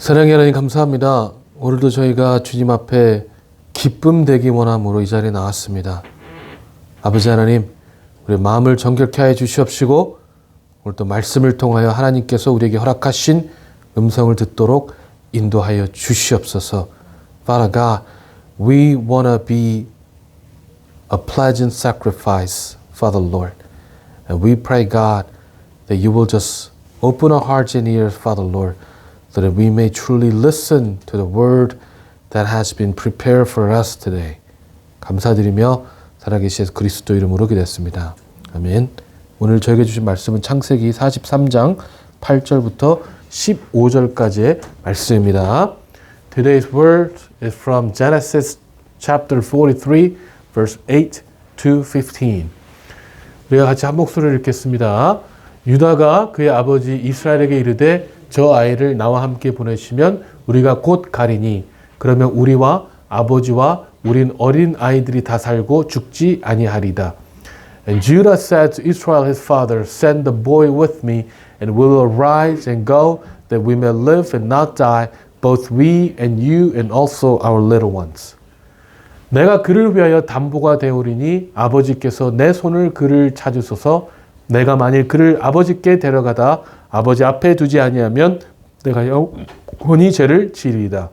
사랑의 하나님 감사합니다. 오늘도 저희가 주님 앞에 기쁨 되기 원함으로 이 자리에 나왔습니다. 아버지 하나님, 우리 마음을 정결케 하여 주시옵시고 오늘도 말씀을 통하여 하나님께서 우리에게 허락하신 음성을 듣도록 인도하여 주시옵소서. Father God, we want to be a pleasant sacrifice for the Lord. And we pray, God, that you will just open our hearts and ears, Father Lord, so that we may truly listen to the word that has been prepared for us today. 감사드리며 살아계신 그리스도 이름으로 기도했습니다. 아멘. 오늘 저에게 주신 말씀은 창세기 43장 8절부터 15절까지의 말씀입니다. Today's word is from Genesis chapter 43, verse 8 to 15. 우리가 같이 한 목소리를 읽겠습니다. 유다가 그의 아버지 이스라엘에게 이르되 저 아이를 나와 함께 보내시면 우리가 곧 가리니 그러면 우리와 아버지와 우린 어린 아이들이 다 살고 죽지 아니하리다. And Judah said to Israel his father, Send the boy with me, and we will arise and go, that we may live and not die, both we and you and also our little ones. 내가 그를 위하여 담보가 되오리니 아버지께서 내 손을 그를 찾으소서. 내가 만일 그를 아버지께 데려가다 아버지 앞에 두지 아니하면 내가 영원히 죄를 지리이다.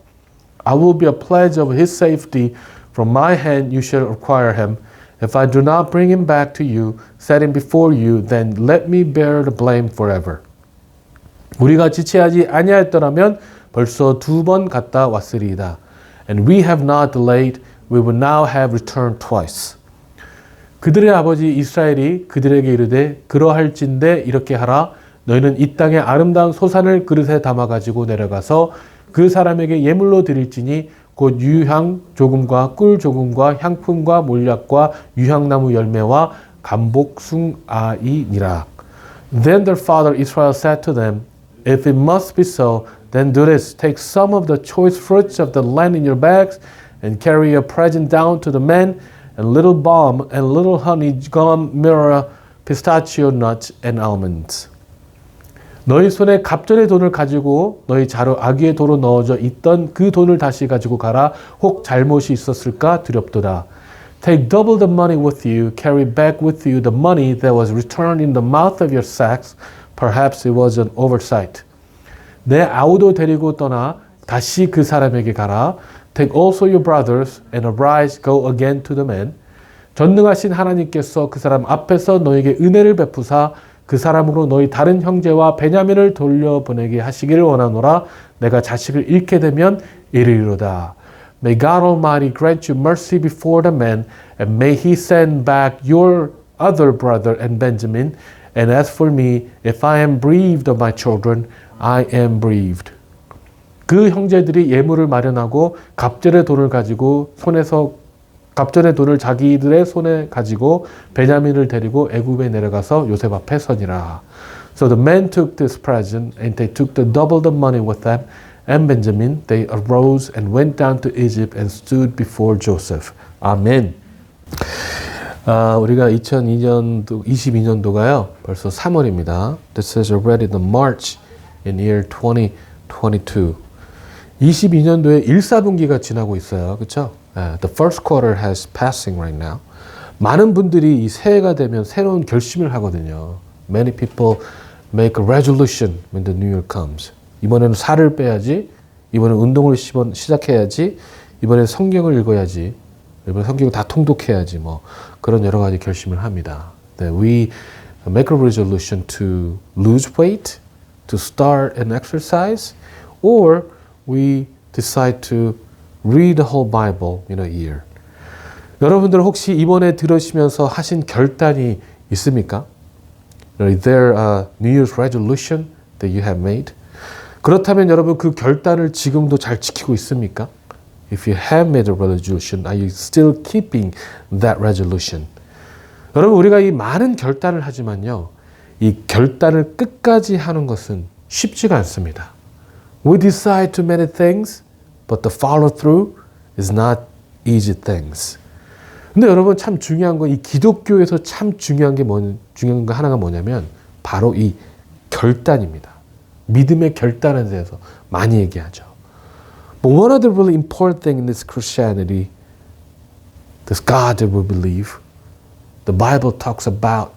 I will be a pledge of his safety. From my hand you shall acquire him. If I do not bring him back to you, set him before you, then let me bear the blame forever. 우리가 지체하지 아니하였더라면 벌써 2번 갔다 왔으리이다. And we have not delayed, we will now have returned twice. 그들의 아버지 이스라엘이 그들에게 이르되 그러할진대 이렇게 하라. 너희는 이 땅의 아름다운 소산을 그릇에 담아가지고 내려가서 그 사람에게 예물로 드릴지니 곧 유향 조금과 꿀 조금과 향품과 몰약과 유향나무 열매와 감복숭아이니라. Then their father Israel said to them, If it must be so, then do this. Take some of the choice fruits of the land in your bags and carry a present down to the men, and little balm and little honey, gum, myrrh, pistachio nuts, and almonds. 너희 손에 갑절의 돈을 가지고 너희 자루 아귀의 도로 넣어져 있던 그 돈을 다시 가지고 가라. 혹 잘못이 있었을까 두렵도다. Take double the money with you. Carry back with you the money that was returned in the mouth of your sacks. Perhaps it was an oversight. 내 아우도 데리고 떠나 다시 그 사람에게 가라. Take also your brothers and arise, go again to the men. 전능하신 하나님께서 그 사람 앞에서 너에게 은혜를 베푸사 그 사람으로 너희 다른 형제와 베냐민을 돌려보내게 하시기를 원하노라. 내가 자식을 잃게 되면 이르리로다. May God Almighty grant you mercy before the men, and may He send back your other brother and Benjamin. And as for me, if I am bereaved of my children, I am bereaved. 그 형제들이 예물을 마련하고 갑절의 돈을 가지고 갑절의 돈을 자기들의 손에 가지고 베냐민을 데리고 애굽에 내려가서 요셉 앞에 서니라. So the men took this present and they took the double the money with them and Benjamin. They arose and went down to Egypt and stood before Joseph. 아멘. 우리가 2022년도가요. 벌써 3월입니다. This is already the March in year 2022. 22년도에 1, 4분기가 지나고 있어요. 그렇죠? The first quarter has passing right now. 많은 분들이 이 새해가 되면 새로운 결심을 하거든요. Many people make a resolution when the new year comes. 이번에는 살을 빼야지. 이번에는 운동을 시작해야지. 이번에는 성경을 읽어야지. 이번에 성경을 다 통독해야지. 뭐 그런 여러 가지 결심을 합니다. We make a resolution to lose weight, to start an exercise, or we decide to read the whole Bible in a year. 여러분들 혹시 이번에 들으시면서 하신 결단이 있습니까? Is there a New Year's resolution that you have made? 그렇다면 여러분 그 결단을 지금도 잘 지키고 있습니까? If you have made a resolution, are you still keeping that resolution? 여러분 우리가 이 많은 결단을 하지만요. 이 결단을 끝까지 하는 것은 쉽지가 않습니다. We decide too many things, but the follow through is not easy things. 근데 여러분 참 중요한 건 이 기독교에서 참 중요한 거 하나가 뭐냐면 바로 이 결단입니다. 믿음의 결단에 대해서 많이 얘기하죠. But one of the really important things in this Christianity, this God that we believe, the Bible talks about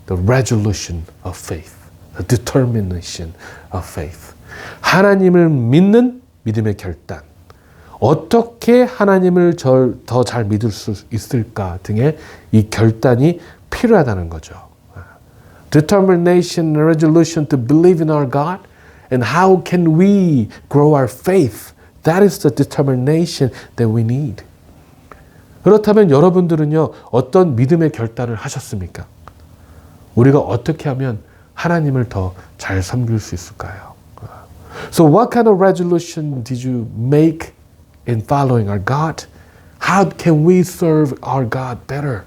the resolution of faith, the determination of faith. 하나님을 믿는 믿음의 결단. 어떻게 하나님을 더 잘 믿을 수 있을까 등의 이 결단이 필요하다는 거죠. Determination and resolution to believe in our God. And how can we grow our faith? That is the determination that we need. 그렇다면 여러분들은요, 어떤 믿음의 결단을 하셨습니까? 우리가 어떻게 하면 하나님을 더 잘 섬길 수 있을까요? So what kind of resolution did you make in following our God? How can we serve our God better?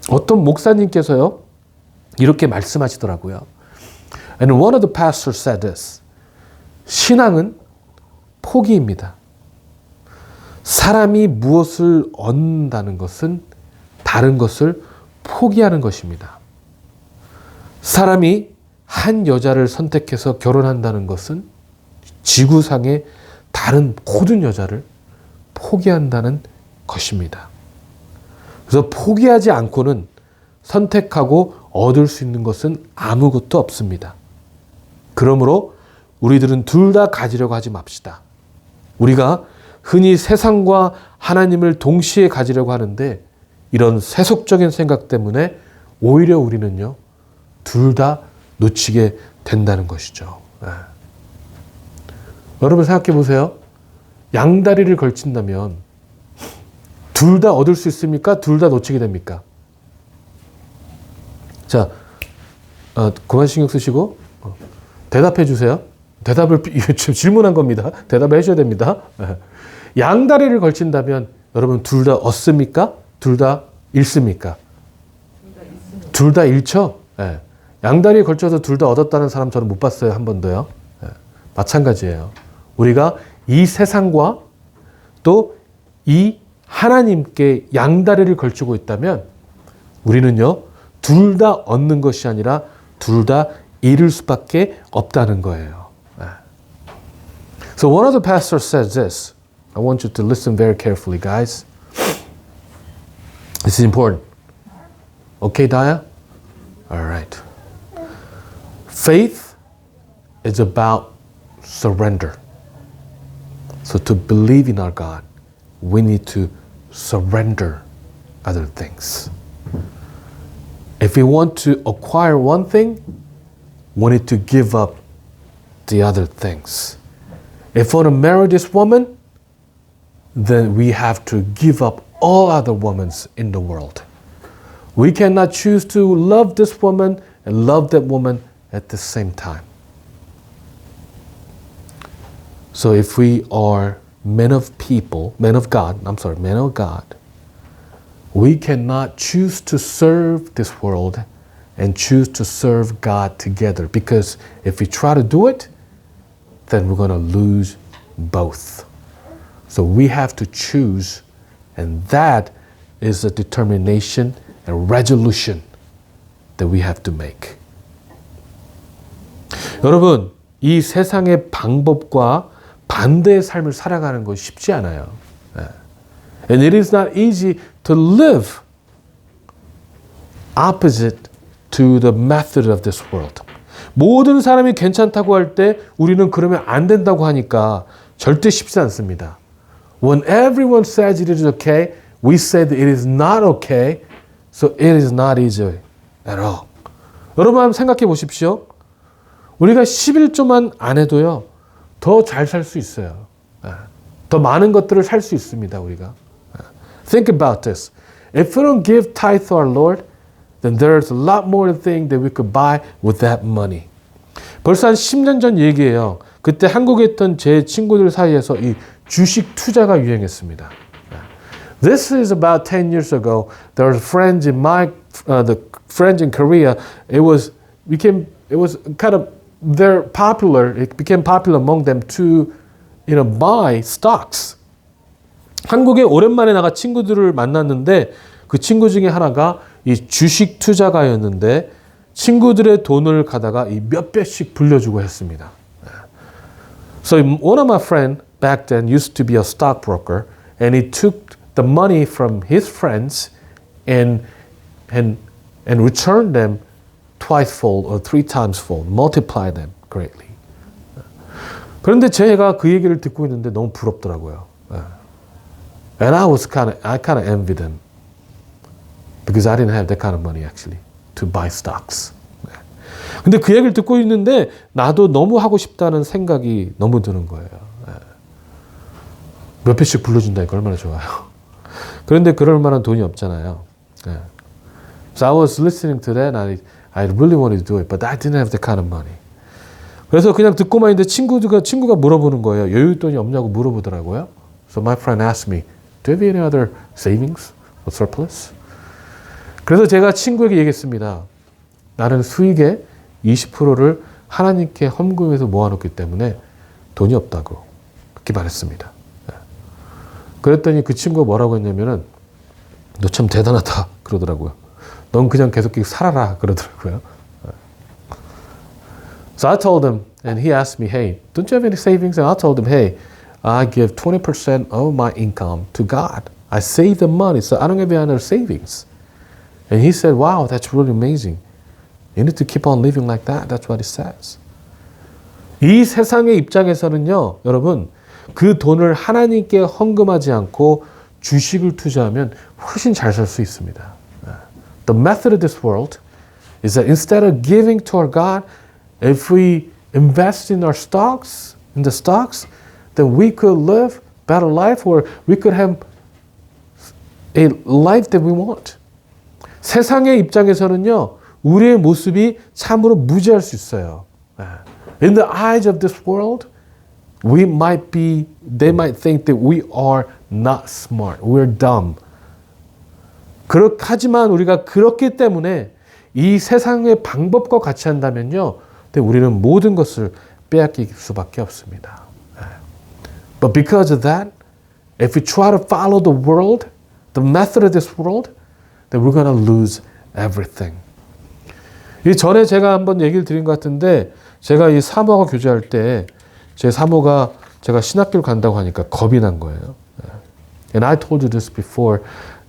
어떤 목사님께서요, 이렇게 말씀하시더라고요. And one of the pastors said this. 신앙은 포기입니다. 사람이 무엇을 얻는다는 것은 다른 것을 포기하는 것입니다. 사람이 한 여자를 선택해서 결혼한다는 것은 지구상의 다른 모든 여자를 포기한다는 것입니다. 그래서 포기하지 않고는 선택하고 얻을 수 있는 것은 아무것도 없습니다. 그러므로 우리들은 둘 다 가지려고 하지 맙시다. 우리가 흔히 세상과 하나님을 동시에 가지려고 하는데 이런 세속적인 생각 때문에 오히려 우리는요, 둘 다 놓치게 된다는 것이죠. 네. 여러분 생각해 보세요. 양다리를 걸친다면 둘 다 얻을 수 있습니까? 둘 다 놓치게 됩니까? 자, 그만 신경 쓰시고 대답해 주세요. 대답을 질문한 겁니다. 대답을 해줘야 됩니다. 양다리를 걸친다면 여러분 둘 다 얻습니까? 둘 다 잃습니까? 둘 다 잃죠? 네. 양다리에 걸쳐서 둘 다 얻었다는 사람 저는 못 봤어요. 한 번도요. 네. 마찬가지예요. 우리가 이 세상과 또 이 하나님께 양다리를 걸치고 있다면 우리는요, 둘 다 얻는 것이 아니라 둘 다 잃을 수밖에 없다는 거예요. So one of the pastors says this. I want you to listen very carefully, guys. This is important. Okay, Daya? All right. Faith is about surrender. So to believe in our God, we need to surrender other things. If we want to acquire one thing, we need to give up the other things. If we want to marry this woman, then we have to give up all other women in the world. We cannot choose to love this woman and love that woman at the same time. So if we are men of God, we cannot choose to serve this world and choose to serve God together. Because if we try to do it, then we're going to lose both. So we have to choose, and that is a determination and resolution that we have to make. 여러분, 이 세상의 방법과 반대의 삶을 살아가는 것이 쉽지 않아요. And it is not easy to live opposite to the method of this world. 모든 사람이 괜찮다고 할 때 우리는 그러면 안 된다고 하니까 절대 쉽지 않습니다. When everyone says it is okay, we say that it is not okay, so it is not easy at all. 여러분 한번 생각해 보십시오. 우리가 11조만 안 해도요, 더 잘 살 수 있어요. 더 많은 것들을 살 수 있습니다, 우리가. Think about this. If we don't give tithe to our Lord, then there's a lot more things that we could buy with that money. 벌써 한 10년 전 얘기예요. 그때 한국에 있던 제 친구들 사이에서 이 주식 투자가 유행했습니다. This is about 10 years ago. There were friends in the friends in Korea. It was kind of popular. It became popular among them to, buy stocks. 한국에 오랜만에 나가 친구들을 만났는데 그 친구 중에 하나가 이 주식 투자가였는데 친구들의 돈을 가다가 이 몇 배씩 불려주고 했습니다. So one of my friends back then used to be a stockbroker, and he took the money from his friends and returned them twice-fold or 3-times-fold, multiply them greatly. 그런데 제가 그 얘기를 듣고 있는데 너무 부럽더라고요. And I kind of envied him because I didn't have that kind of money actually to buy stocks. 근데 그 얘기를 듣고 있는데 나도 너무 하고 싶다는 생각이 너무 드는 거예요. 몇 배씩 불러준다니까 얼마나 좋아요. 그런데 그럴 만한 돈이 없잖아요. So I was listening to that and I really wanted to do it, but I didn't have that kind of money. 그래서 그냥 듣고만 있는데 친구가 물어보는 거예요. 여윳돈이 없냐고 물어보더라고요. So my friend asked me, do you have any other savings or surplus? 그래서 제가 친구에게 얘기했습니다. 나는 수익의 20%를 하나님께 헌금해서 모아놓기 때문에 돈이 없다고 그렇게 말했습니다. 그랬더니 그 친구가 뭐라고 했냐면은 너 참 대단하다 그러더라고요. 넌 그냥 계속 살아라 그러더라고요. So I told him, and he asked me, hey, don't you have any savings? And I told him, hey, I give 20% of my income to God. I save the money, so I don't have any other savings. And he said, wow, that's really amazing. You need to keep on living like that. That's what it says. 이 세상의 입장에서는요, 여러분, 그 돈을 하나님께 헌금하지 않고 주식을 투자하면 훨씬 잘 살 수 있습니다. The method of this world is that instead of giving to our God, if we invest in our stocks, then we could live better life or we could have a life that we want. 세상의 입장에서는요, 우리의 모습이 참으로 무지할 수 있어요. In the eyes of this world, they might think that we are not smart, we're dumb. 하지만 우리가 그렇기 때문에 이 세상의 방법과 같이 한다면요, 우리는 모든 것을 빼앗길 수밖에 없습니다. But because of that, if we try to follow the world, the method of this world, then we're going to lose everything. 이 전에 제가 한번 얘기를 드린 것 같은데 제가 이 사모하고 교제할 때 제 사모가 제가 신학교를 간다고 하니까 겁이 난 거예요. And I told you this before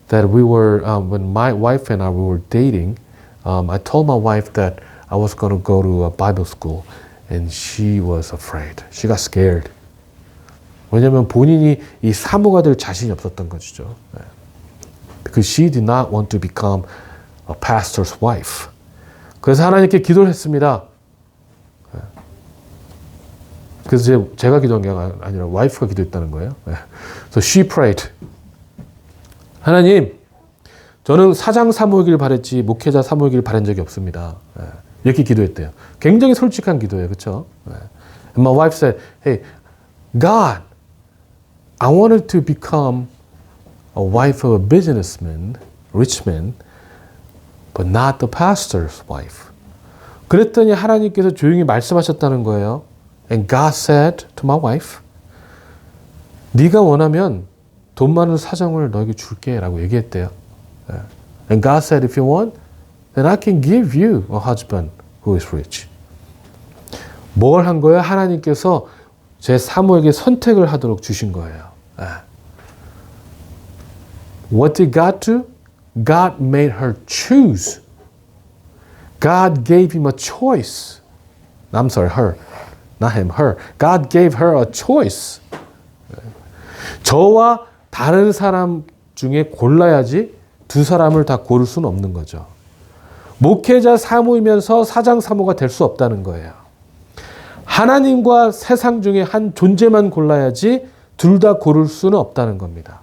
that we were when my wife and I were dating, I told my wife that I was going to go to a Bible school, and she was afraid. She got scared. 왜냐하면 본인이 이 사모가 될 자신이 없었던 것이죠. Because she did not want to become a pastor's wife. 그래서 하나님께 기도를 했습니다. 그래서 제가 기도한 게 아니라 와이프가 기도했다는 거예요. So she prayed. 하나님, 저는 사장 사모이길 바랬지 목회자 사모이길 바란 적이 없습니다. 이렇게 기도했대요. 굉장히 솔직한 기도예요. 그렇죠? And my wife said, hey, God, I wanted to become a wife of a businessman, rich man, but not the pastor's wife. 그랬더니 하나님께서 조용히 말씀하셨다는 거예요. And God said to my wife, 네가 원하면 돈 많은 사정을 너에게 줄게 라고 얘기했대요. And God said, if you want, then I can give you a husband who is rich. 뭘 한 거예요? 하나님께서 제 사모에게 선택을 하도록 주신 거예요. What did God do? God made her choose. God gave him a choice. I'm sorry, her. Not him, her. God gave her a choice. 저와 다른 사람 중에 골라야지 두 사람을 다 고를 수는 없는 거죠. 목회자 사모이면서 사장 사모가 될 수 없다는 거예요. 하나님과 세상 중에 한 존재만 골라야지 둘 다 고를 수는 없다는 겁니다.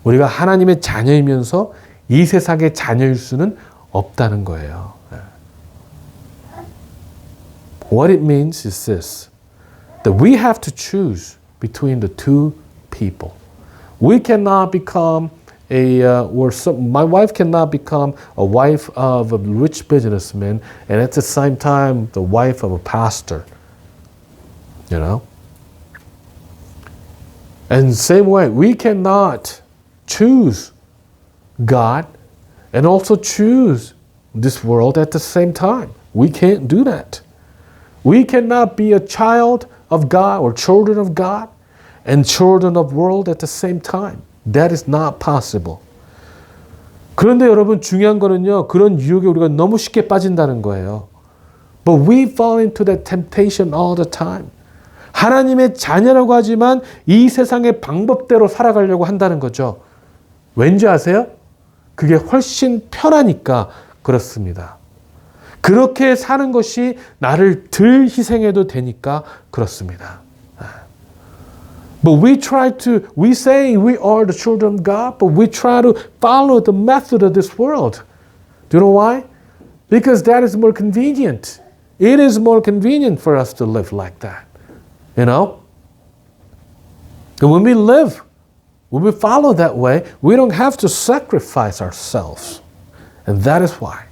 우리가 하나님의 자녀이면서 이 세상의 자녀일 수는 없다는 거예요. What it means is this, that we have to choose between the two people. We cannot become my wife cannot become a wife of a rich businessman and at the same time the wife of a pastor. You know? And the same way, we cannot choose God and also choose this world at the same time. We can't do that. We cannot be a child of God or children of God and children of world at the same time. That is not possible. 그런데 여러분 중요한 거는요. 그런 유혹에 우리가 너무 쉽게 빠진다는 거예요. But we fall into that temptation all the time. 하나님의 자녀라고 하지만 이 세상의 방법대로 살아가려고 한다는 거죠. 왠지 아세요? 그게 훨씬 편하니까 그렇습니다. 그렇게 사는 것이 나를 덜 희생해도 되니까 그렇습니다. But we say we are the children of God, but we try to follow the method of this world. Do you know why? Because that is more convenient. It is more convenient for us to live like that. You know? And when we follow that way, we don't have to sacrifice ourselves. And that is why.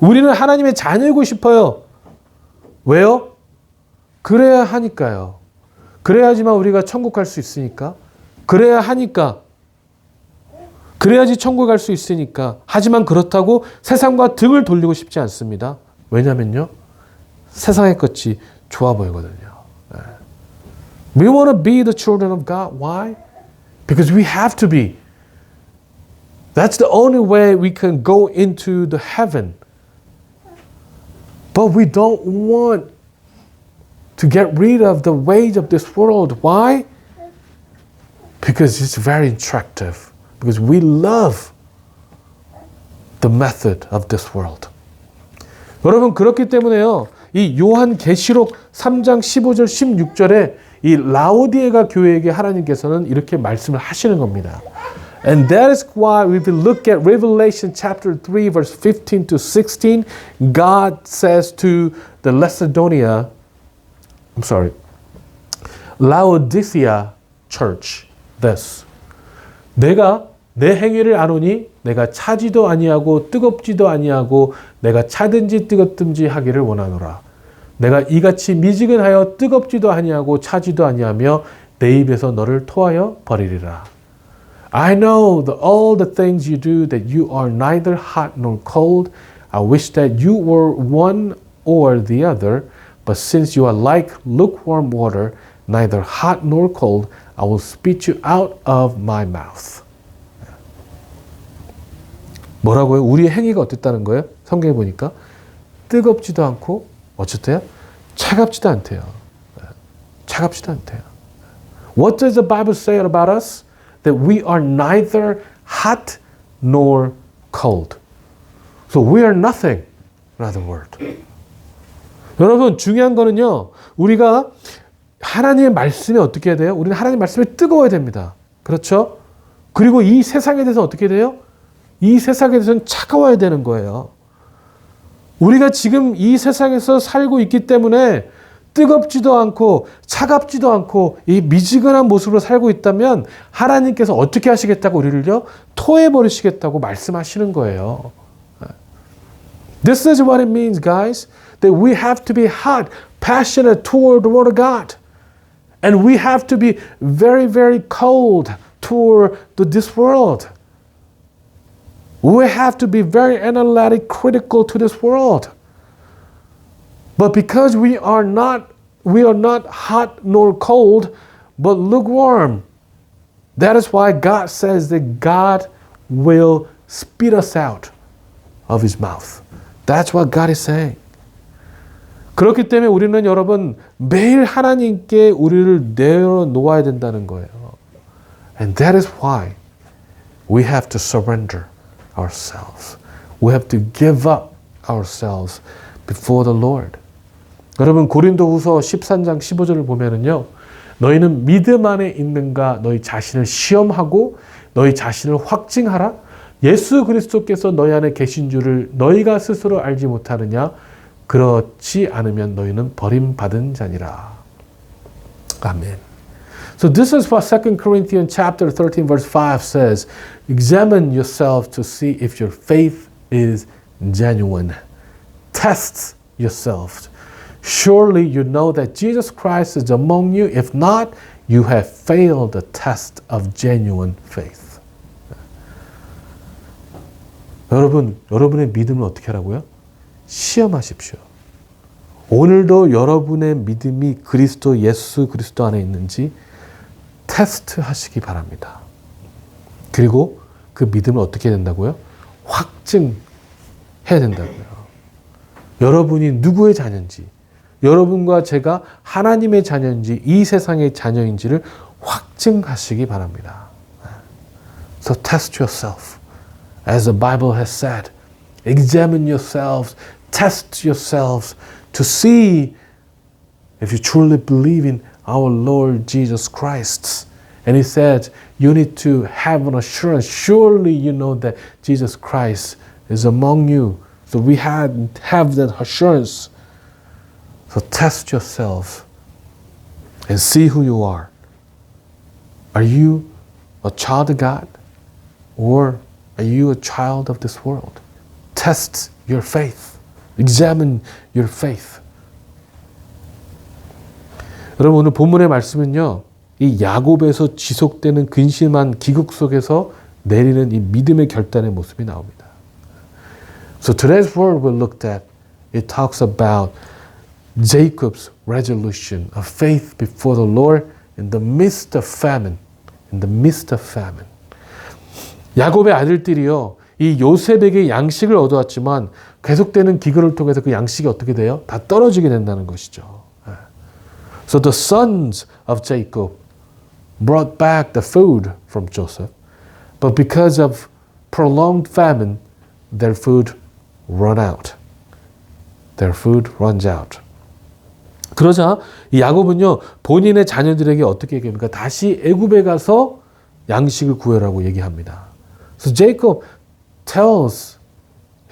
우리는 하나님의 자녀이고 싶어요. 왜요? 그래야 하니까요. 그래야지만 우리가 천국 갈 수 있으니까. 그래야 하니까. 그래야지 천국 갈 수 있으니까. 하지만 그렇다고 세상과 등을 돌리고 싶지 않습니다. 왜냐면요. 세상의 것이 좋아 보이거든요. We want to be the children of God. Why? Because we have to be. That's the only way we can go into the heaven. But we don't want to get rid of the ways of this world. Why? Because it's very attractive. Because we love the method of this world. 여러분 그렇기 때문에요. 이 요한계시록 3장 15절 16절에 이 라오디에가 교회에게 하나님께서는 이렇게 말씀을 하시는 겁니다. And that is why if we look at Revelation chapter 3 verse 15 to 16, God says to the Laodicea church this. 내가 내 행위를 아노니 내가 차지도 아니하고 뜨겁지도 아니하고 내가 차든지 뜨겁든지 하기를 원하노라. 내가 이같이 미지근하여 뜨겁지도 아니하고 차지도 아니하며 내 입에서 너를 토하여 버리리라. I know all the things you do, that you are neither hot nor cold. I wish that you were one or the other. But since you are like lukewarm water, neither hot nor cold, I will spit you out of my mouth. 뭐라고요? 우리의 행위가 어땠다는 거예요? 성경에 보니까 뜨겁지도 않고 어쨌대요? 차갑지도 않대요. 차갑지도 않대요. What does the Bible say about us? That we are neither hot nor cold. So we are nothing, in other words. 여러분 중요한 거는요. 우리가 하나님의 말씀에 어떻게 해야 돼요? 우리는 하나님의 말씀에 뜨거워야 됩니다. 그렇죠? 그리고 이 세상에 대해서 어떻게 돼요? 이 세상에 대해서는 차가워야 되는 거예요. 우리가 지금 이 세상에서 살고 있기 때문에 뜨겁지도 않고 차갑지도 않고 이 미지근한 모습으로 살고 있다면 하나님께서 어떻게 하시겠다고 우리를요? 토해버리시겠다고 말씀하시는 거예요. This is what it means, guys. That we have to be hot, passionate toward the Word of God. And we have to be very, very cold toward this world. We have to be very analytic, critical to this world. But because we are not hot nor cold, but lukewarm. That is why God says that God will spit us out of His mouth. That's what God is saying. 그렇기 때문에 우리는 여러분 매일 하나님께 우리를 내어놓아야 된다는 거예요. And that is why we have to surrender ourselves. We have to give up ourselves before the Lord. 여러분 고린도후서 13장 15절을 보면은요. 너희는 믿음 안에 있는가 너희 자신을 시험하고 너희 자신을 확증하라. 예수 그리스도께서 너희 안에 계신 줄을 너희가 스스로 알지 못하느냐. 그렇지 않으면 너희는 버림받은 자니라. 아멘. So this is what 2 Corinthians chapter 13 verse 5 says. Examine yourself to see if your faith is genuine. Test yourself. Surely you know that Jesus Christ is among you. If not, you have failed the test of genuine faith. 여러분의 믿음을 어떻게 하라고요? 시험하십시오. 오늘도 여러분의 믿음이 예수 그리스도 안에 있는지 테스트 하시기 바랍니다. 그리고 그 믿음을 어떻게 해야 된다고요? 확증해야 된다고요. 여러분이 누구의 자녀인지, 여러분과 제가 하나님의 자녀인지, 이 세상의 자녀인지를 확증하시기 바랍니다. So test yourself. As the Bible has said, examine yourselves, test yourselves to see if you truly believe in our Lord Jesus Christ. And he said, you need to have an assurance. Surely you know that Jesus Christ is among you. So we have that assurance. So test yourself and see who you are. Are you a child of God? Or are you a child of this world? Test your faith. Examine your faith. 여러분, 오늘 본문의 말씀은요, 이 야곱에서 지속되는 근심한 기국 속에서 내리는 이 믿음의 결단의 모습이 나옵니다. So today's word we looked at, it talks about Jacob's resolution of faith before the Lord in the midst of famine. In the midst of famine. 야곱의 아들들이요, 이 요셉에게 양식을 얻어왔지만 계속되는 기근을 통해서 그 양식이 어떻게 돼요? 다 떨어지게 된다는 것이죠. So the sons of Jacob brought back the food from Joseph, but because of prolonged famine, their food run out. Their food runs out. 그러자 이 야곱은요, 본인의 자녀들에게 어떻게 얘기합니까? 다시 애굽에 가서 양식을 구해라고 얘기합니다. So Jacob tells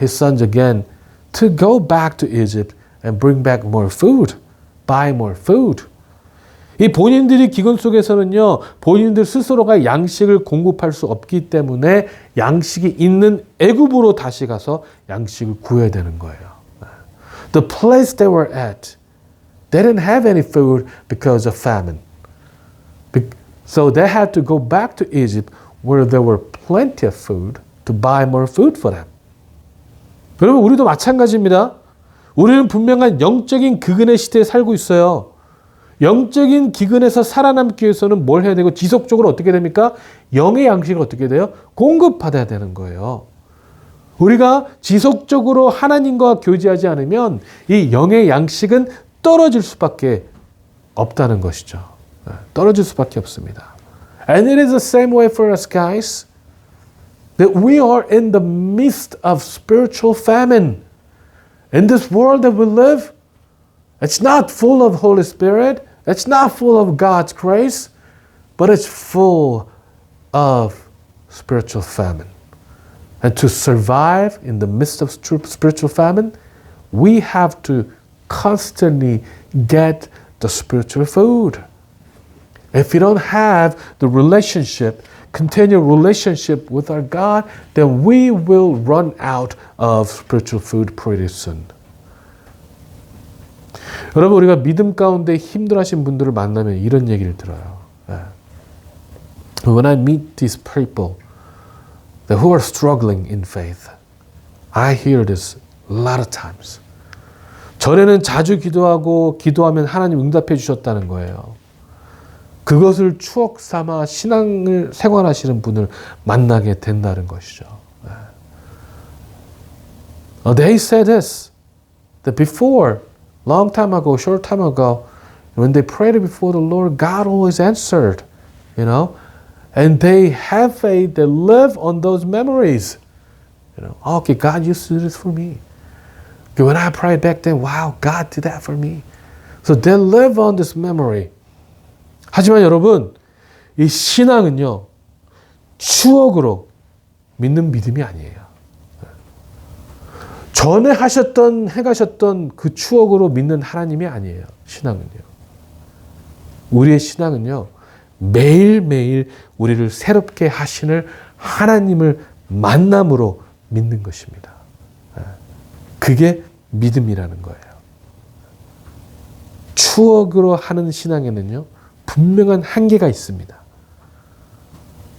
his sons again to go back to Egypt and bring back more food, buy more food. 이 본인들이 기근 속에서는요, 본인들 스스로가 양식을 공급할 수 없기 때문에 양식이 있는 애굽으로 다시 가서 양식을 구해야 되는 거예요. The place they were at, they didn't have any food because of famine. So they had to go back to Egypt where there were plenty of food to buy more food for them. 여러분, 우리도 마찬가지입니다. 우리는 분명한 영적인 기근의 시대에 살고 있어요. 영적인 기근에서 살아남기 위해서는 뭘 해야 되고 지속적으로 어떻게 됩니까? 영의 양식을 어떻게 돼요? 공급받아야 되는 거예요. 우리가 지속적으로 하나님과 교제하지 않으면 이 영의 양식은 떨어질 수밖에 없다는 것이죠. 떨어질 수밖에 없습니다. And it is the same way for us guys. That we are in the midst of spiritual famine. In this world that we live, it's not full of Holy Spirit. It's not full of God's grace. But it's full of spiritual famine. And to survive in the midst of spiritual famine, we have to constantly get the spiritual food. If we don't have the continual relationship with our God, then we will run out of spiritual food pretty soon. 여러분, 우리가 믿음 가운데 힘들어하신 분들을 만나면 이런 얘기를 들어요. When I meet these people who are struggling in faith, I hear this a lot of times. 전에는 자주 기도하면 하나님 응답해 주셨다는 거예요. 그것을 추억 삼아 신앙을 생활하시는 분을 만나게 된다는 것이죠. They say this, that before, long time ago, short time ago, when they prayed before the Lord, God always answered, you know, and they have faith, they live on those memories. You know, okay, God used to do this for me. Okay, when I prayed back then, wow, God did that for me. So they live on this memory. 하지만 여러분, 이 신앙은요, 추억으로 믿는 믿음이 아니에요. 전에 행하셨던 그 추억으로 믿는 하나님이 아니에요. 신앙은요. 우리의 신앙은요, 매일매일 우리를 새롭게 하시는 하나님을 만남으로 믿는 것입니다. 그게 믿음이라는 거예요. 추억으로 하는 신앙에는요, 분명한 한계가 있습니다.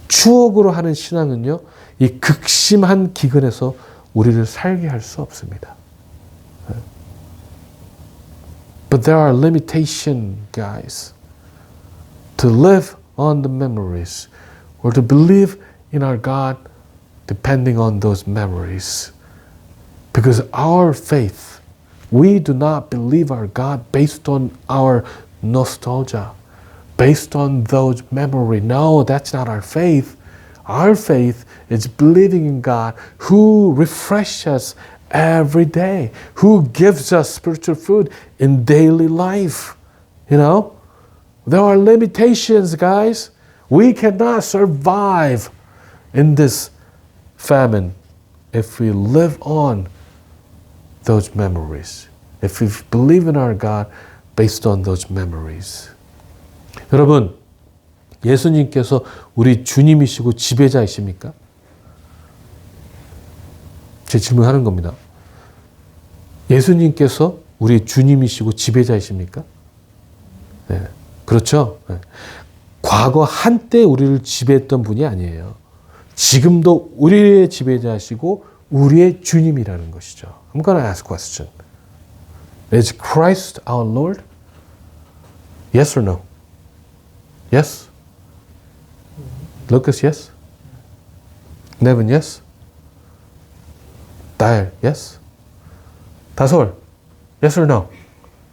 추억으로 하는 신앙은요, 이 극심한 기근에서 우리를 살게 할 수 없습니다. But there are limitations, guys, to live on the memories or to believe in our God depending on those memories. Because our faith, we do not believe our God based on our nostalgia, based on those memories. No, that's not our faith. Our faith is believing in God who refreshes us every day, who gives us spiritual food in daily life. You know, there are limitations, guys. We cannot survive in this famine if we live on those memories, if we believe in our God based on those memories. 여러분, 예수님께서 우리 주님이시고 지배자이십니까? 제 질문하는 겁니다. 예수님께서 우리 주님이시고 지배자이십니까? 네, 그렇죠? 네. 과거 한때 우리를 지배했던 분이 아니에요. 지금도 우리의 지배자시고 우리의 주님이라는 것이죠. I'm going to ask a question. Is Christ our Lord? Yes or no? Yes? Lucas, yes? Nevin, yes? Dyer, yes? Tasol, yes or no?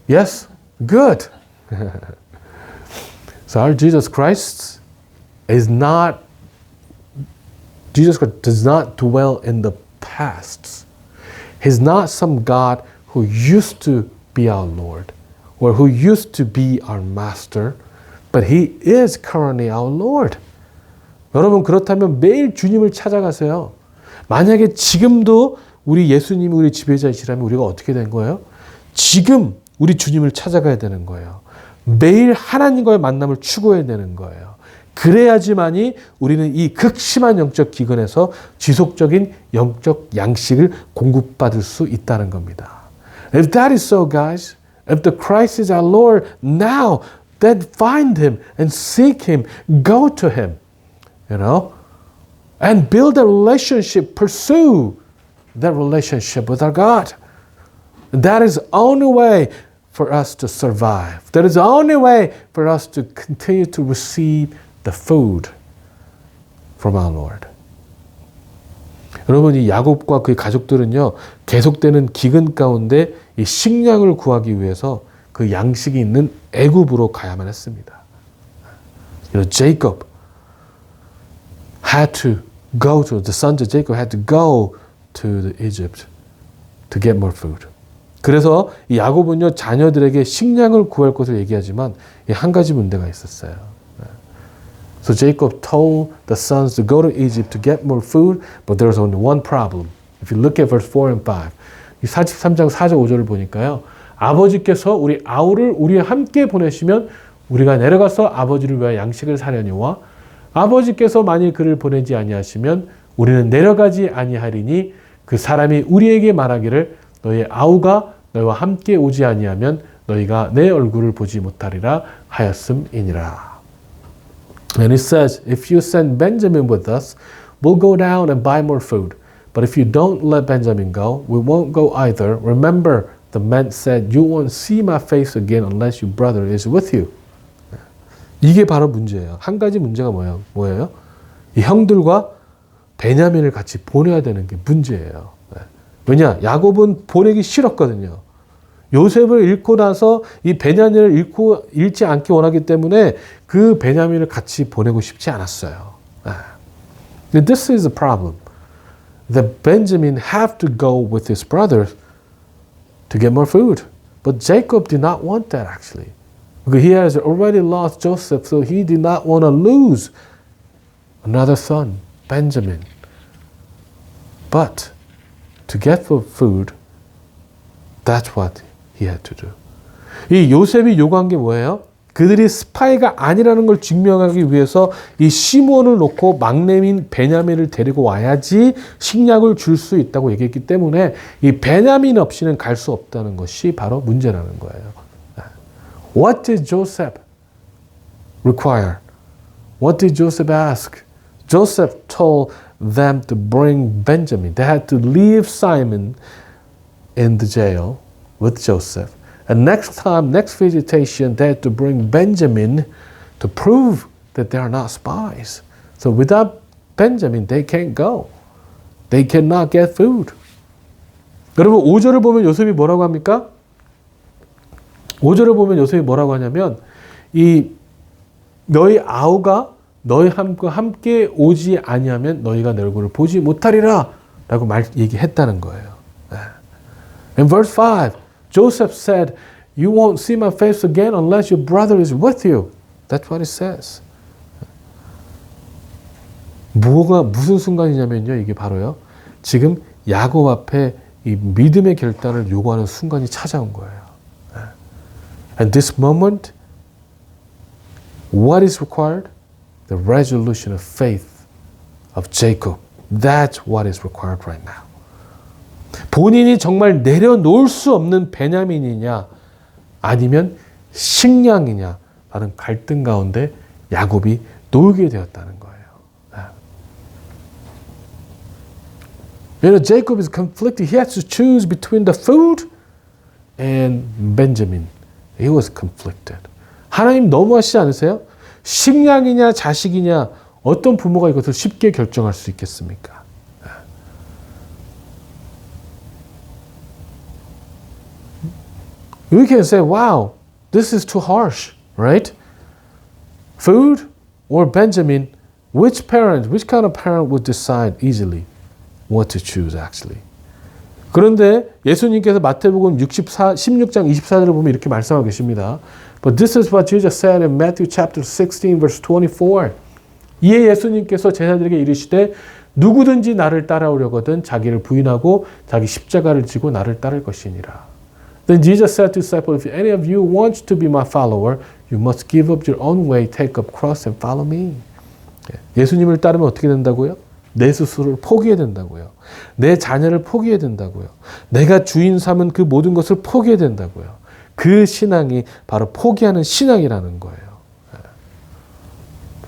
Yes? Good. So our Jesus Christ is not, Jesus Christ does not dwell in the past. He's not some God who used to be our Lord or who used to be our master, but He is currently our Lord. 여러분, 그렇다면 매일 주님을 찾아가세요. 만약에 지금도 우리 예수님이 우리 지배자이시라면 우리가 어떻게 된 거예요? 지금 우리 주님을 찾아가야 되는 거예요. 매일 하나님과의 만남을 추구해야 되는 거예요. 그래야지만이 우리는 이 극심한 영적 기근에서 지속적인 영적 양식을 공급받을 수 있다는 겁니다. If that is so, guys, if the Christ is our Lord now, then find Him and seek Him, go to Him, you know, and build a relationship, pursue that relationship with our God. That is the only way for us to survive. That is the only way for us to continue to receive the food from our Lord. 여러분, 이 야곱과 그의 가족들은요, 계속되는 기근 가운데 이 식량을 구하기 위해서 그 양식이 있는 애굽으로 가야만 했습니다. You know, Jacob had to go to, the sons of Jacob had to go to Egypt to get more food. 그래서 이 야곱은요, 자녀들에게 식량을 구할 것을 얘기하지만 한 가지 문제가 있었어요. So Jacob told the sons to go to Egypt to get more food, but there was only one problem. If you look at verse 4 and 5, 이 43장 4절 5절을 보니까요, 아버지께서 우리 아우를 우리와 함께 보내시면 우리가 내려가서 아버지를 위하여 양식을 사려니와 아버지께서 만일 그를 보내지 아니하시면 우리는 내려가지 아니하리니 그 사람이 우리에게 말하기를 너의 아우가 너희와 함께 오지 아니하면 너희가 내 얼굴을 보지 못하리라 하였음이니라. And it says, if you send Benjamin with us, we'll go down and buy more food. But if you don't let Benjamin go, we won't go either. Remember, the men said, you won't see my face again unless your brother is with you. 이게 바로 문제예요. 한 가지 문제가 뭐예요? 이 형들과 베냐민을 같이 보내야 되는 게 문제예요. 왜냐? 야곱은 보내기 싫었거든요. 요셉을 잃고 나서 이 베냐민을 잃지 않기 원하기 때문에 그 베냐민을 같이 보내고 싶지 않았어요. This is the problem. That Benjamin have to go with his brothers to get more food. But Jacob did not want that actually. Because he has already lost Joseph, so he did not want to lose another son, Benjamin. But to get for food, that's what he had to do. 이 요셉이 요구한 게 뭐예요? 그들이 스파이가 아니라는 걸 증명하기 위해서 이 시므온을 놓고 막내민 베냐민을 데리고 와야지 식량을 줄 수 있다고 얘기했기 때문에 이 베냐민 없이는 갈 수 없다는 것이 바로 문제라는 거예요. What did Joseph require? What did Joseph ask? Joseph told them to bring Benjamin. They had to leave Simon in the jail with Joseph. And next visitation, they had to bring Benjamin to prove that they are not spies. So without Benjamin, they can't go. They cannot get food. 여러분 5절을 보면 요셉이 뭐라고 합니까? 5절을 보면 요셉이 뭐라고 하냐면 이 너희 아우가 너희와 함께 오지 아니하면 너희가 내 얼굴을 보지 못하리라 라고 얘기했다는 거예요. In verse 5, Joseph said, you won't see my face again unless your brother is with you. That's what it says. 무슨 순간이냐면요. 이게 바로요. 지금 야곱 앞에 이 믿음의 결단을 요구하는 순간이 찾아온 거예요. And this moment, what is required? The resolution of faith of Jacob. That's what is required right now. 본인이 정말 내려놓을 수 없는 베냐민이냐 아니면 식량이냐 라는 갈등 가운데 야곱이 놓이게 되었다는 거예요. You know, Jacob is conflicted. He has to choose between the food and Benjamin. He was conflicted. 하나님 너무하시지 않으세요? 식량이냐 자식이냐 어떤 부모가 이것을 쉽게 결정할 수 있겠습니까? We can say, wow, this is too harsh, right? Food or Benjamin, which kind of parent would decide easily what to choose actually? 그런데 예수님께서 마태복음 16장 24절을 보면 이렇게 말씀하고 계십니다. But this is what Jesus said in Matthew chapter 16 verse 24. 이에 예수님께서 제자들에게 이르시되 누구든지 나를 따라오려거든 자기를 부인하고 자기 십자가를 지고 나를 따를 것이니라. Then Jesus said to disciples, if any of you wants to be my follower, you must give up your own way, take up cross and follow me. 예수님을 따르면 어떻게 된다고요? 내 스스로를 포기해야 된다고요. 내 자녀를 포기해야 된다고요. 내가 주인 삼은 그 모든 것을 포기해야 된다고요. 그 신앙이 바로 포기하는 신앙이라는 거예요.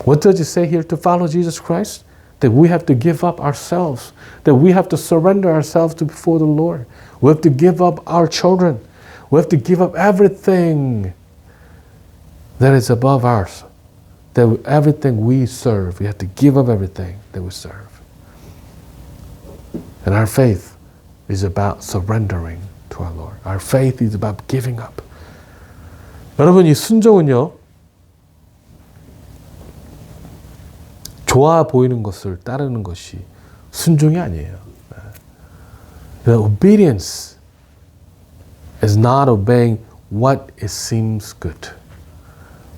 What does it say here to follow Jesus Christ? That we have to give up ourselves. That we have to surrender ourselves before the Lord. We have to give up our children. We have to give up everything that is above ours. That everything we serve, we have to give up everything that we serve. And our faith is about surrendering to our Lord. Our faith is about giving up. 여러분, 이 순종은요, 좋아 보이는 것을 따르는 것이 순종이 아니에요. The obedience is not obeying what it seems good.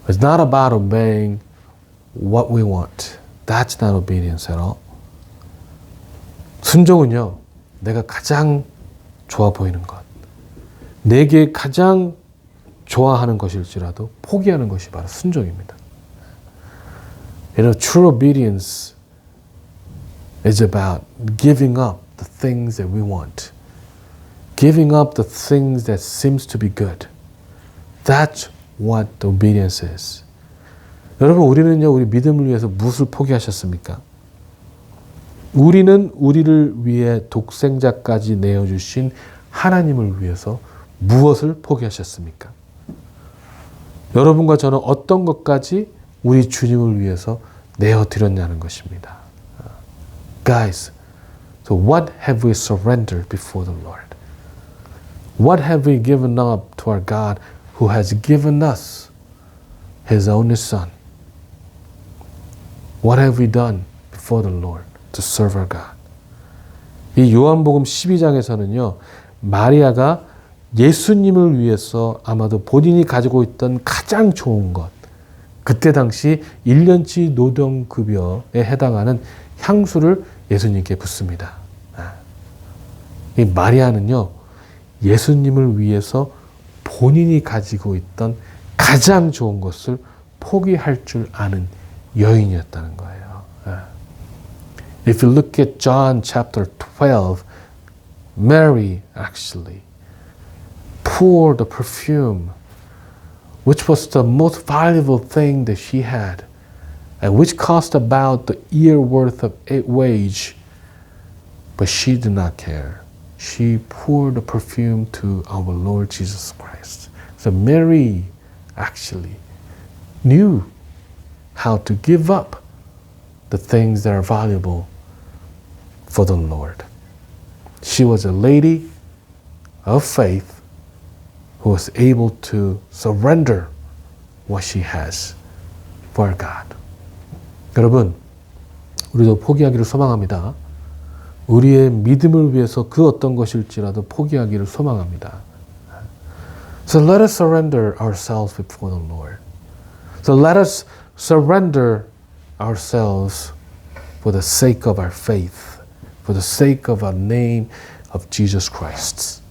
It's not about obeying what we want. That's not obedience at all. 순종은요, 내가 가장 좋아 보이는 것, 내게 가장 좋아하는 것일지라도 포기하는 것이 바로 순종입니다. You know, true obedience is about giving up the things that we want. Giving up the things that seems to be good. That's what obedience is. 여러분, 우리는요, 우리 믿음을 위해서 무엇을 포기하셨습니까? 우리는 우리를 위해 독생자까지 내어주신 하나님을 위해서 무엇을 포기하셨습니까? 여러분과 저는 어떤 것까지 우리 주님을 위해서 내어드렸냐는 것입니다. Guys, so what have we surrendered before the Lord? What have we given up to our God who has given us His only Son? What have we done before the Lord to serve our God? 이 요한복음 12장에서는요, 마리아가 예수님을 위해서 아마도 본인이 가지고 있던 가장 좋은 것, 그때 당시 1년치 노동급여에 해당하는 향수를 예수님께 붓습니다. 이 마리아는요, 예수님을 위해서 본인이 가지고 있던 가장 좋은 것을 포기할 줄 아는 여인이었다는 거예요. If you look at John chapter 12, Mary actually poured the perfume, which was the most valuable thing that she had, and which cost about the year worth of wage. But she did not care. She poured the perfume to our Lord Jesus Christ. So Mary actually knew how to give up the things that are valuable for the Lord. She was a lady of faith who was able to surrender what she has for God. 여러분, 우리도 포기하기를 소망합니다. 우리의 믿음을 위해서 그 어떤 것일지라도 포기하기를 소망합니다. So let us surrender ourselves before the Lord. So let us surrender ourselves for the sake of our faith, for the sake of our name of Jesus Christ.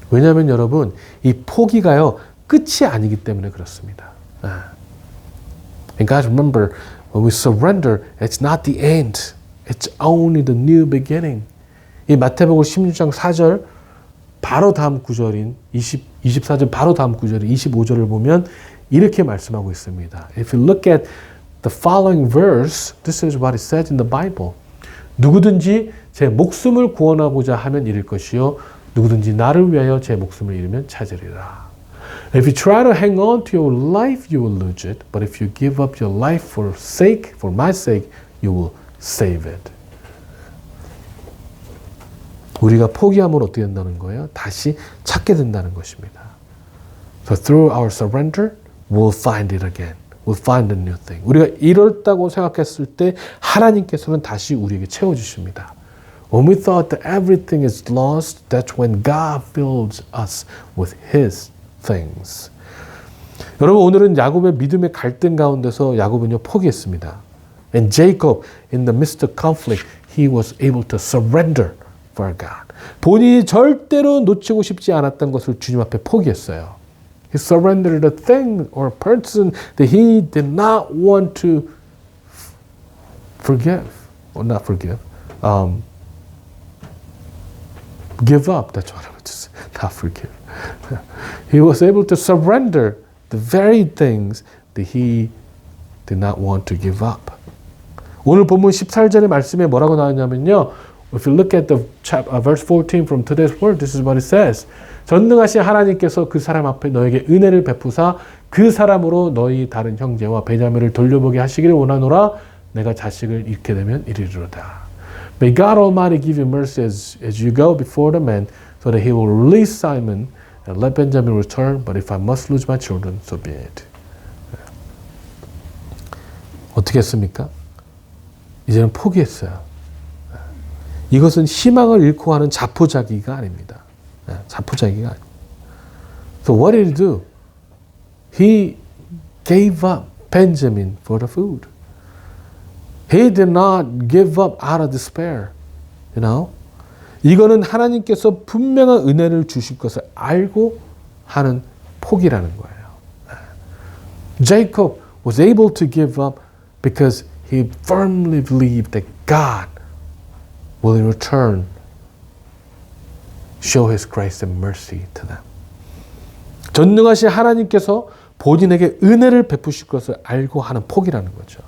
왜냐하면 여러분, 이 포기가요, 끝이 아니기 때문에 그렇습니다. And guys, remember, when we surrender, it's not the end. It's only the new beginning. 이 마태복음 16장 4절 바로 다음 구절인 24절 바로 다음 구절인 25절을 보면 이렇게 말씀하고 있습니다. If you look at the following verse, this is what it says in the Bible. 누구든지 제 목숨을 구원하고자 하면 잃을 것이요 누구든지 나를 위하여 제 목숨을 잃으면 찾으리라. If you try to hang on to your life, you will lose it. But if you give up your life for my sake, you will save it. 우리가 포기함으로 어떻게 된다는 거예요? 다시 찾게 된다는 것입니다. So through our surrender, we'll find it again. We'll find a new thing. 우리가 이렇다고 생각했을 때 하나님께서는 다시 우리에게 채워주십니다. When we thought that everything is lost, that's when God fills us with His things. 여러분, 오늘은 야곱의 믿음의 갈등 가운데서 야곱은요 포기했습니다. And Jacob, in the midst of conflict, he was able to surrender for God. 본인이 절대로 놓치고 싶지 않았던 것을 주님 앞에 포기했어요. He surrendered a thing or a person that he did not want to forgive, or not forgive, give up. That's what I would say, not forgive. He was able to surrender the very things that he did not want to give up. 오늘 본문 18절의 말씀에 뭐라고 나왔냐면요. If you look at the verse 14 from today's word, this is what it says. 전능하신 하나님께서 그 사람 앞에 너에게 은혜를 베푸사 그 사람으로 너희 다른 형제와 베냐민을 돌려보게 하시기를 원하노라. 내가 자식을 잃게 되면 이르리로다. May God Almighty give you mercy as you go before the man, so that he will release Simon and let Benjamin return. But if I must lose my children, so be it. 어떻게 했습니까? 이제는 포기했어요. 이것은 희망을 잃고 하는 자포자기가 아닙니다. 자포자기가 아닙니다. So what did he do? He gave up Benjamin for the food. He did not give up out of despair. You know? 이거는 하나님께서 분명한 은혜를 주실 것을 알고 하는 포기라는 거예요. Jacob was able to give up because he firmly believed that God will in return show His grace and mercy to them. 전능하신 하나님께서 본인에게 은혜를 베푸실 것을 알고 하는 포기라는 거죠.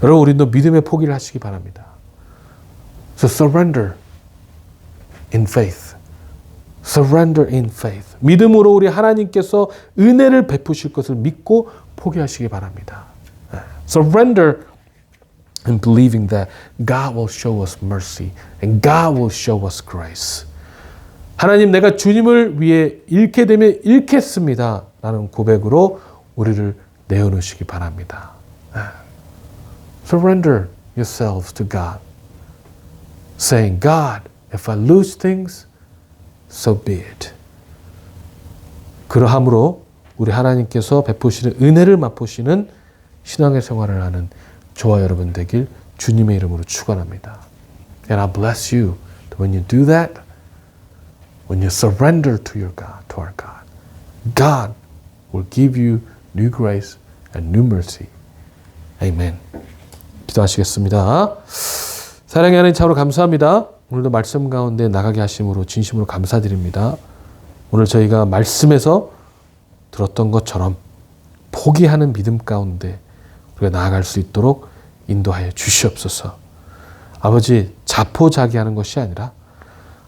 여러분, 우리도 믿음의 포기를 하시기 바랍니다. So surrender in faith. Surrender in faith. 믿음으로 우리 하나님께서 은혜를 베푸실 것을 믿고 포기하시기 바랍니다. Surrender and believing that God will show us mercy and God will show us grace. 하나님, 내가 주님을 위해 잃게 되면 잃겠습니다. 라는 고백으로 우리를 내어놓으시기 바랍니다. Surrender yourselves to God. Saying, God, if I lose things, so be it. 그러함으로 우리 하나님께서 베푸시는 은혜를 맛보시는 신앙의 생활을 하는 저와 여러분 되길 주님의 이름으로 축원합니다. And I bless you that when you do that, when you surrender to your God, to our God, God will give you new grace and new mercy. Amen. 기도하시겠습니다. 사랑의 하나님 참으로 감사합니다. 오늘도 말씀 가운데 나가게 하심으로 진심으로 감사드립니다. 오늘 저희가 말씀에서 들었던 것처럼 포기하는 믿음 가운데 우리가 나아갈 수 있도록 인도하여 주시옵소서. 아버지, 자포자기하는 것이 아니라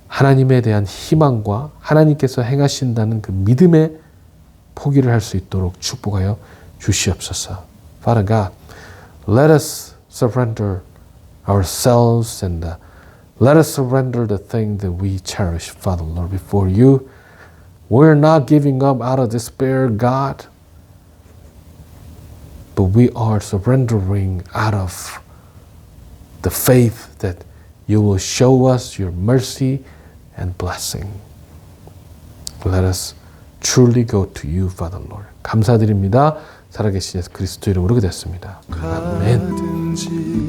하나님에 대한 희망과 하나님께서 행하신다는 그 믿음의 포기를 할 수 있도록 축복하여 주시옵소서. Father God, let us surrender ourselves and let us surrender the thing that we cherish, Father Lord, before you. We're not giving up out of despair, God, but we are surrendering out of the faith that you will show us your mercy and blessing. Let us truly go to you, Father Lord. 감사드립니다. 살아계신 예수 그리스도 이름으로 기도했습니다. 아멘.